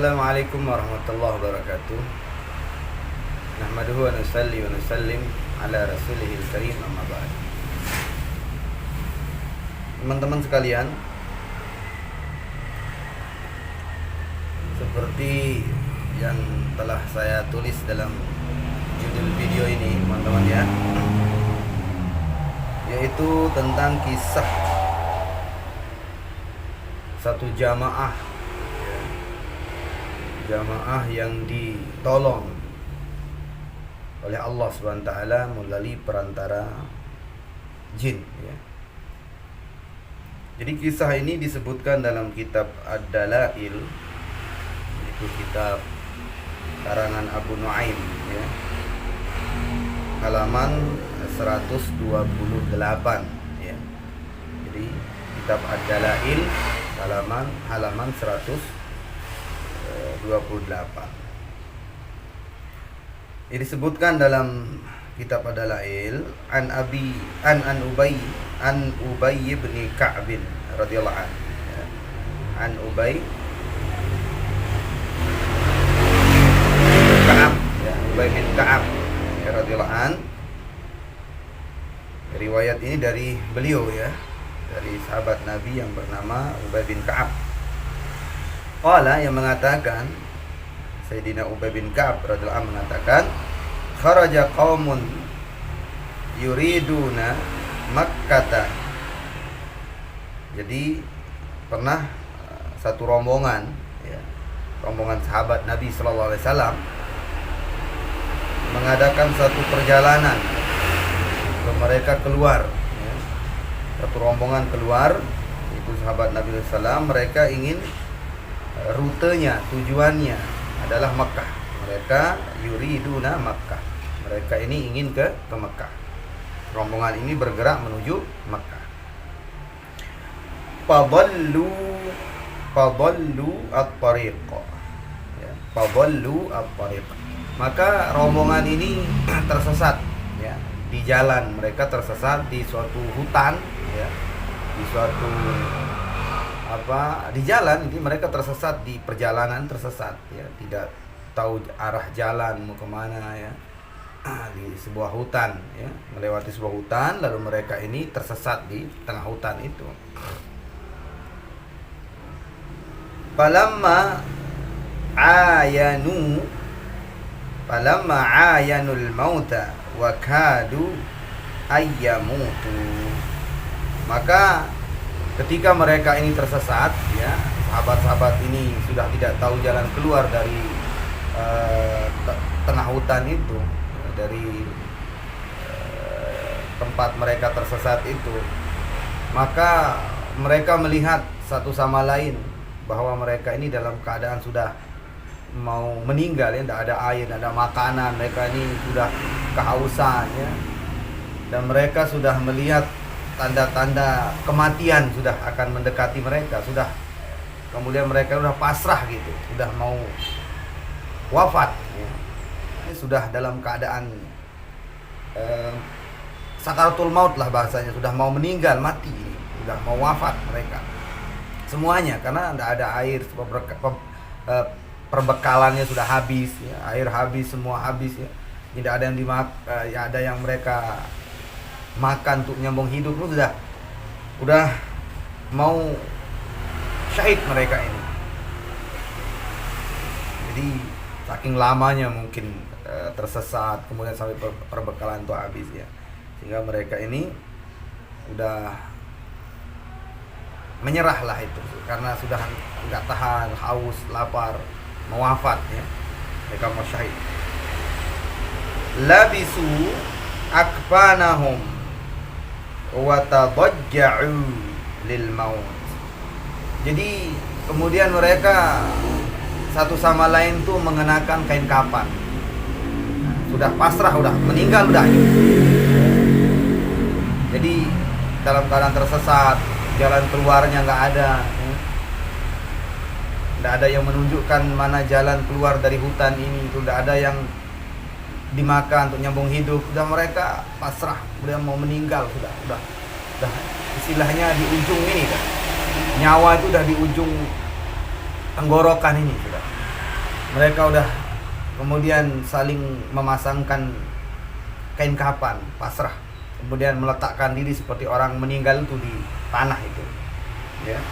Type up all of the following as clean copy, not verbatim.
Assalamualaikum warahmatullahi wabarakatuh. Nahmaduhu wa nusalli wa nusallim ala rasulihil karim, amma ba'd. Teman-teman sekalian, seperti yang telah saya tulis dalam judul video ini, teman-teman ya, yaitu tentang kisah satu jamaah yang ditolong oleh Allah SWT melalui perantara jin ya. Jadi kisah ini disebutkan dalam kitab Ad-Dalail, itu kitab karangan Abu Nuaim ya, halaman 128 ya. Jadi kitab Ad-Dalail halaman 128. Ini disebutkan dalam kitab Ad-Dalail an Ubay bin Ka'b radhiyallahu anhu ya. An Ubay bin Ka'ab ya, radhiyallahu anhu. Riwayat ini dari beliau ya, dari sahabat Nabi yang bernama Ubay bin Ka'ab. Qala, yang mengatakan, Sayyidina Ubay bin Ka'ab radhiyallahu anhu mengatakan, kharaja qaumun yuriduna Makkah. Jadi pernah satu rombongan ya, rombongan sahabat Nabi sallallahu alaihi wasallam mengadakan satu perjalanan. Mereka keluar ya. Satu rombongan keluar, itu sahabat Nabi sallallahu alaihi wasallam, mereka ingin rutenya, tujuannya adalah Makkah. Mereka yuriduna Makkah. Mereka ini ingin ke Makkah. Rombongan ini bergerak menuju Makkah. Fadallu at-tariq. Ya, fadallu at-tariq. Maka rombongan ini tersesat ya, di jalan. Mereka tersesat di suatu hutan ya, di suatu di jalan. Ini mereka tersesat di perjalanan, tersesat ya, tidak tahu arah jalan mau kemana ya, di sebuah hutan ya, melewati sebuah hutan, lalu mereka ini tersesat di tengah hutan itu. Falamma ayanul mauta wa kadu ayyamutu. Maka ketika mereka ini tersesat ya, sahabat-sahabat ini sudah tidak tahu jalan keluar dari tengah hutan itu, dari tempat mereka tersesat itu. Maka mereka melihat satu sama lain bahwa mereka ini dalam keadaan sudah mau meninggal ya, tidak ada air, tidak ada makanan, mereka ini sudah kehausan ya, dan mereka sudah melihat tanda-tanda kematian sudah akan mendekati mereka, sudah kemudian mereka sudah pasrah gitu, sudah mau wafat ya. Sudah dalam keadaan sakaratul maut lah bahasanya, sudah mau meninggal, mati, sudah mau wafat mereka semuanya, karena tidak ada air, perbekalannya sudah habis ya, air habis, semua habis ya, tidak ada yang ada yang mereka makan untuk nyambung hidup, itu udah mau syahid mereka ini. Jadi saking lamanya mungkin tersesat, kemudian sampai perbekalan itu habis ya, sehingga mereka ini udah menyerah lah itu, karena sudah nggak tahan, haus, lapar, mau wafat ya, mereka mau syahid. Labisu akfanahum wa tadajja'u lil maut. Jadi kemudian mereka satu sama lain tuh mengenakan kain kafan. Sudah pasrah, udah meninggal, udah. Jadi dalam keadaan tersesat, jalan keluarnya nggak ada. Tidak ada yang menunjukkan mana jalan keluar dari hutan ini. Tidak ada yang dimakan untuk nyambung hidup. Sudah mereka pasrah, sudah mau meninggal, sudah istilahnya di ujung ini kan, nyawa itu udah di ujung tenggorokan ini sudah. Mereka udah kemudian saling memasangkan kain kapan, pasrah, kemudian meletakkan diri seperti orang meninggal itu di tanah itu, ya.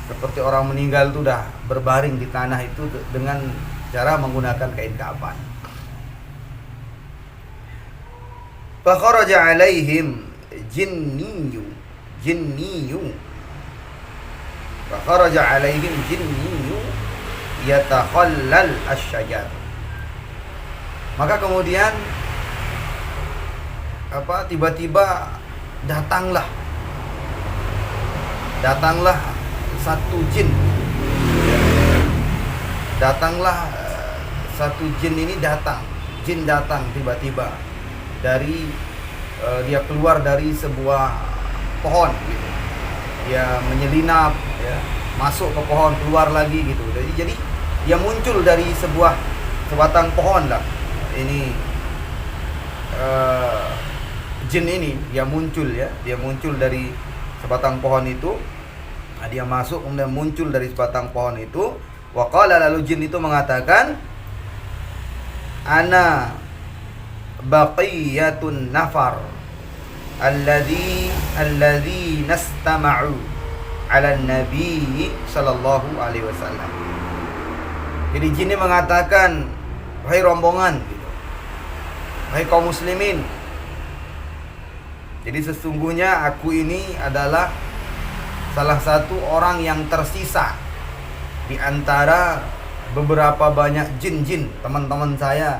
Seperti orang meninggal itu udah berbaring di tanah itu dengan cara menggunakan kain kapan. Fa kharaja alaihim jinniyu fa kharaja alaihim jinniyu yatakhallal asyajar. Maka kemudian tiba-tiba datanglah satu jin. Datanglah satu jin ini jin datang tiba-tiba dari dia keluar dari sebuah pohon gitu. Dia menyelinap, ya, masuk ke pohon, keluar lagi gitu. Jadi dia muncul dari sebatang pohon lah. Ini jin ini dia muncul dari sebatang pohon itu. Nah, dia masuk kemudian muncul dari sebatang pohon itu. Waqala, lalu jin itu mengatakan, ana baqiyatun nafar alladhi nastama'u ala nabi sallallahu alaihi wasallam. Jadi jin ini mengatakan, wahai rombongan, wahai kaum muslimin, jadi sesungguhnya aku ini adalah salah satu orang yang tersisa di antara beberapa banyak jin-jin teman-teman saya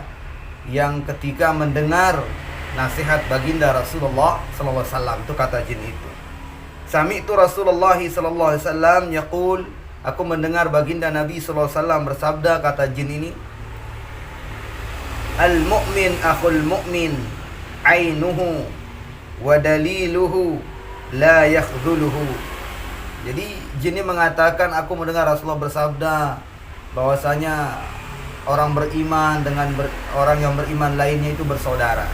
yang ketika mendengar nasihat baginda Rasulullah sallallahu alaihi wasallam, itu kata jin itu. Sami'tu Rasulullah sallallahu alaihi wasallam yaqul, aku mendengar baginda Nabi sallallahu alaihi wasallam bersabda, kata jin ini, al-mu'min akhul mu'min ainuhu wa daliluhu la yakhdhuluhu. Jadi jin ini mengatakan, aku mendengar Rasulullah bersabda bahwasanya orang beriman dengan orang yang beriman lainnya itu bersaudara,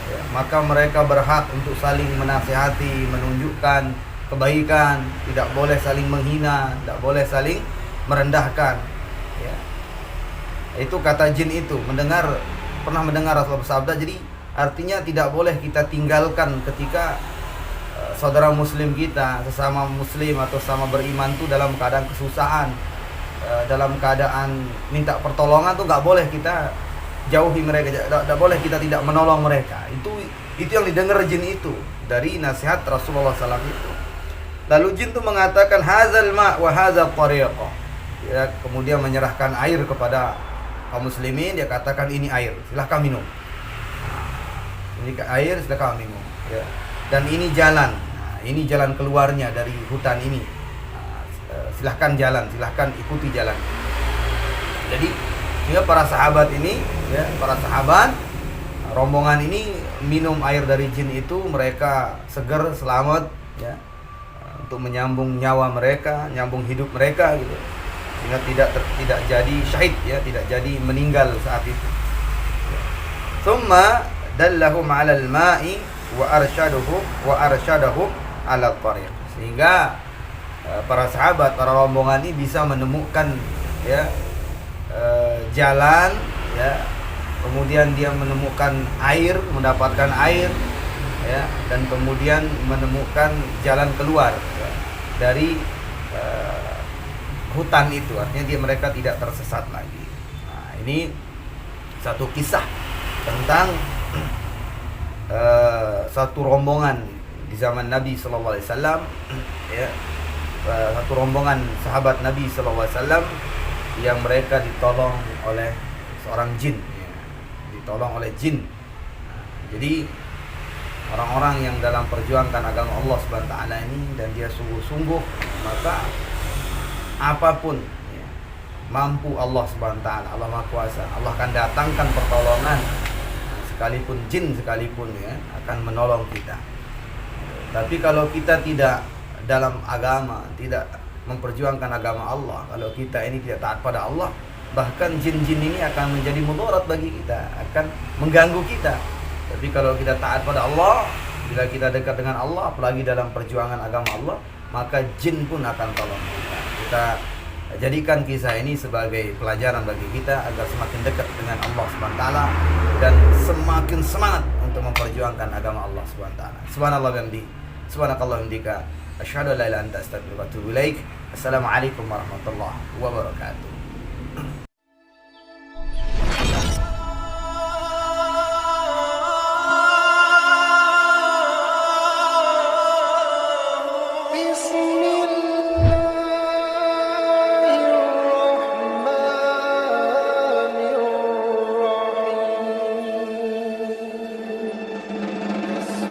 ya, maka mereka berhak untuk saling menasihati, menunjukkan kebaikan, tidak boleh saling menghina, tidak boleh saling merendahkan, ya. Itu kata jin itu, pernah mendengar Rasulullah bersabda. Jadi artinya tidak boleh kita tinggalkan ketika saudara muslim kita, sesama muslim atau sama beriman itu dalam keadaan kesusahan, dalam keadaan minta pertolongan tuh nggak boleh kita jauhi mereka, nggak boleh kita tidak menolong mereka. Itu yang didengar jin itu dari nasihat Rasulullah SAW itu. Lalu jin itu mengatakan, hadzal ma wa hadzal tariqah. Ya, kemudian menyerahkan air kepada kaum muslimin. Dia katakan, ini air, silahkan minum. Ini air, silahkan minum, ya. Dan ini jalan, ini jalan keluarnya dari hutan ini. Silahkan jalan, silahkan ikuti jalan. Jadi ya, para sahabat ini, ya, para sahabat rombongan ini minum air dari jin itu, mereka segar, selamat, ya, untuk menyambung nyawa mereka, nyambung hidup mereka gitu. Sehingga tidak jadi syahid, ya, tidak jadi meninggal saat itu. Tsumma dallahum 'alal ma'i wa arsyadahum 'ala tariq. Sehingga para sahabat, para rombongan ini bisa menemukan, ya, jalan, ya, kemudian dia menemukan air, mendapatkan air, ya, dan kemudian menemukan jalan keluar, ya, dari hutan itu. Artinya mereka tidak tersesat lagi. Nah, ini satu kisah tentang satu rombongan di zaman Nabi Sallallahu Alaihi Wasallam, ya, satu rombongan sahabat Nabi Sallallahu Alaihi Wasallam yang mereka ditolong oleh seorang jin, ya, ditolong oleh jin. Nah, jadi orang-orang yang dalam perjuangkan agama Allah Subhanahu Wa Taala ini, dan dia sungguh-sungguh, maka apapun, ya, mampu Allah Subhanahu Wa Taala, Allah Maha Kuasa, Allah akan datangkan pertolongan. Sekalipun jin sekalipun, ya, akan menolong kita. Tapi kalau kita tidak dalam agama, tidak memperjuangkan agama Allah, kalau kita ini tidak taat pada Allah, bahkan jin-jin ini akan menjadi mudarat bagi kita, akan mengganggu kita. Tapi kalau kita taat pada Allah, bila kita dekat dengan Allah, apalagi dalam perjuangan agama Allah, maka jin pun akan tolong kita. Jadikan kisah ini sebagai pelajaran bagi kita agar semakin dekat dengan Allah Subhanahu wa taala dan semakin semangat untuk memperjuangkan agama Allah Subhanahu wa taala. Subhanallah wa bihamdihi, subhanakallah wa bihamdika, asyhadu an la ilaha illa anta astaghfiruka wa atubu ilaik. Assalamualaikum warahmatullahi wabarakatuh.